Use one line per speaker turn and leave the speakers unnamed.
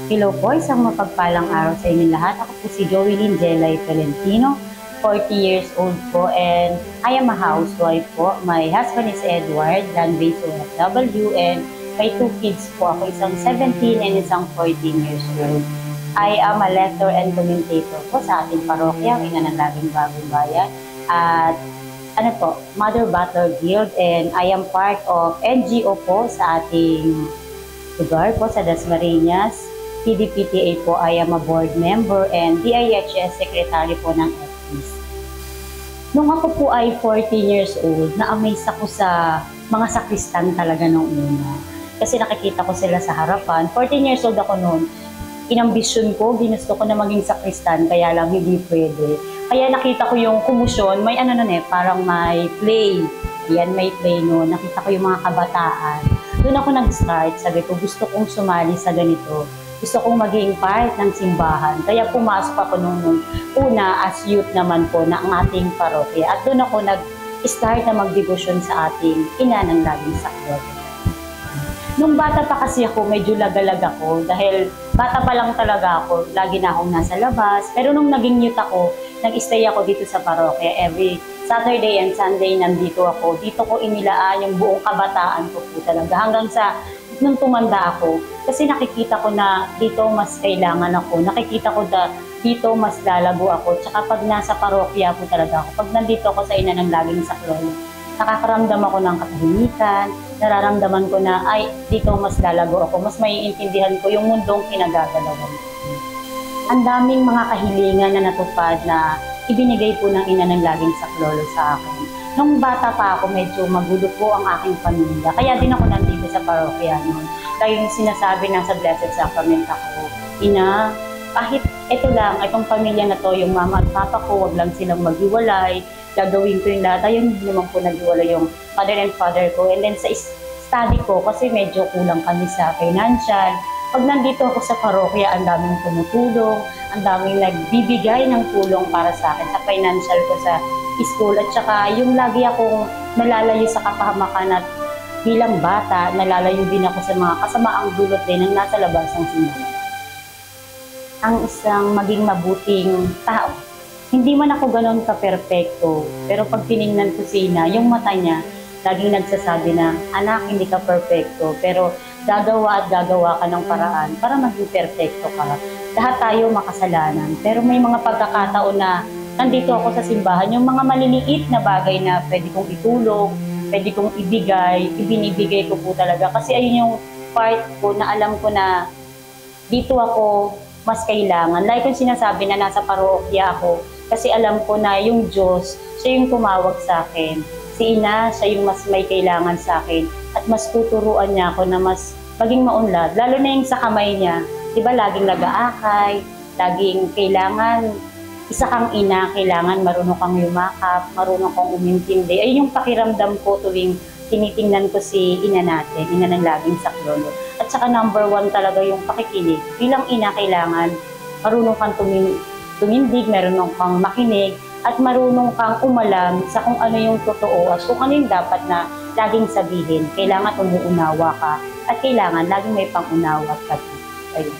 Hello po, isang mapagpalang araw sa inyo lahat. Ako po si Joelyn Jelay Tolentino, 40 years old po, and I am a housewife po. My husband is Edward, land-based OFW, and may 2 kids po ako, isang 17 and isang 14 years old. I am a lector and commentator po sa ating parokya, Ina ng Laging Bagong Bayan, at Mother Battle Guild, and I am part of NGO po sa ating lugar po sa Dasmariñas. PDPTA po, I am a board member and DIHS secretary po ng FPs. Nung ako po ay 14 years old, na-amaze ako sa mga sakristan talaga nung una. Kasi nakikita ko sila sa harapan. 14 years old ako noon. Inambisyon ko, ginusto ko na maging sakristan, kaya lang hindi pwede. Kaya nakita ko yung kumusyon, may parang may play. Yan, may play noon. Nakita ko yung mga kabataan. Doon ako nag-start, sabi ko, gusto kong sumali sa ganito. Gusto kong maging part ng simbahan. Kaya pumasok ako nung una as youth naman po ng ating parokya. At doon ako nag-start na magdebosyon sa ating Ina ng Laging Sakdal. Nung bata pa kasi ako, medyo lagalag ako. Dahil bata pa lang talaga ako, lagi na akong nasa labas. Pero nung naging youth ako, nag-stay ako dito sa parokya. Every Saturday and Sunday nandito ako. Dito ko inilaan yung buong kabataan ko po talaga. Hanggang sa nung tumanda ako, kasi nakikita ko na dito mas kailangan ako. Nakikita ko na dito mas lalago ako. Tsaka pag nasa parokya po talaga ako. Pag nandito ako sa Ina ng Laging Sakdal, nakakaramdam ako ng katahimikan. Nararamdaman ko na, ay, dito mas lalago ako. Mas maiintindihan ko yung mundong kinagagalawan. Ang daming mga kahilingan na natupad na ibinigay po ng Ina ng Laging Sakdal sa akin. Nung bata pa ako, medyo magulo po ang aking pamilya. Kaya din ako nandito sa parokya noon. Kaya yung sinasabi na sa Blessed Sacrament ako, Ina, kahit ito lang, itong pamilya na to, yung mama at papa ko, wag lang silang maghiwalay, gagawin ko yung lahat. Ayun, hindi naman po naghiwalay yung mother and father ko. And then sa study ko, kasi medyo kulang kami sa financial. Pag nandito ako sa parokya, ang daming tumutulong, ang daming nagbibigay ng tulong para sa akin, sa financial ko sa school. At saka yung lagi akong nalalayo sa kapahamakan at bilang bata, nalalayo din ako sa mga kasamaang dulot din ng nasa labas ng simbahan. Ang isang maging mabuting tao. Hindi man ako ganoon ka-perfecto, pero pag tiningnan ko si Ina, yung mata niya, laging nagsasabi na, anak, hindi ka perfecto, pero gagawa at gagawa ka ng paraan para maging perfecto ka. Lahat tayo makasalanan, pero may mga pagkakataon na nandito ako sa simbahan, yung mga maliliit na bagay na pwede kong itulong, pwede kong ibigay, ibinibigay ko po talaga. Kasi ayun yung part ko na alam ko na dito ako mas kailangan. Like yung sinasabi na nasa parokya ako, kasi alam ko na yung Diyos, siya yung tumawag sa akin. Si Ina, siya yung mas may kailangan sa akin. At mas tuturuan niya ako na mas maging maunlad. Lalo na yung sa kamay niya. Diba laging nag-aakay, laging kailangan, isa kang ina, kailangan marunong kang yumakap, marunong kang umintindi. Ayun yung pakiramdam ko tuwing tinitingnan ko si Ina natin, Ina ng Laging Sakdal. At saka number 1 talaga yung pakikinig. Bilang ina, kailangan marunong kang tumindig, marunong kang makinig, at marunong kang umalam sa kung ano yung totoo at kung ano yung dapat na laging sabihin. Kailangan umuunawa ka at kailangan laging may pangunawa ka. Ayun.